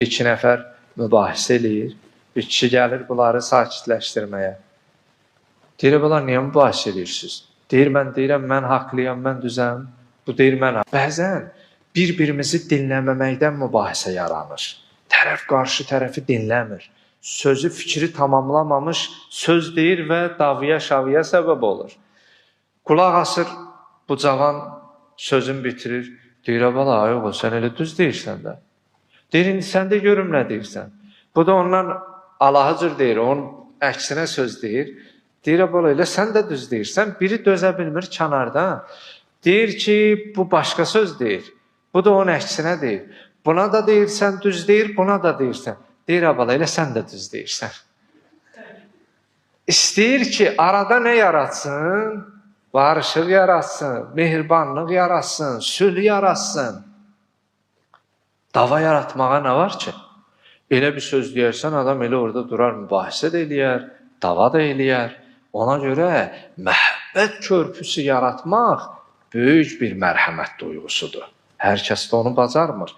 İki nəfər mübahisə eləyir. Bir kişi gəlir bunları sakitləşdirməyə. Deyir, bunlar niyə mübahisə edirsiniz? Deyir, mən deyirəm, mən haqlıyam, mən düzəm. Bu deyir, mən haqlıyam. Bəzən bir-birimizi dinləməməkdən mübahisə yaranır. Tərəf qarşı tərəfi dinləmir. Sözü, fikri tamamlamamış söz deyir və davaya, şavıya səbəb olur. Qulaq asır, bu cavan sözün bitirir. Deyir, bala, yox, sən elə düz deyirsən də. Deyir, indi sən də görüm nə deyirsən. Bu da ondan alahıcır deyir, onun əksinə söz deyir. Deyir, bala, elə sən də düz deyirsən. Biri dözə bilmir kənarda. Deyir ki, bu başqa söz deyir. Bu da onun əksinə deyir. Buna da deyirsən, düz deyir, buna da deyirsən. Deyir, bala, elə sən də düz deyirsən. İstəyir ki, arada nə yaratsın? Barışıq yaratsın, mehribanlıq yaratsın, sülh yaratsın. Dava yaratmağa nə var ki? Elə bir söz deyərsən, adam elə orada durar, mübahisə də eləyər, dava da eləyər. Ona görə məhəbbət körpüsü yaratmaq böyük bir mərhəmət duyğusudur. Hər kəs də onu bacarmır.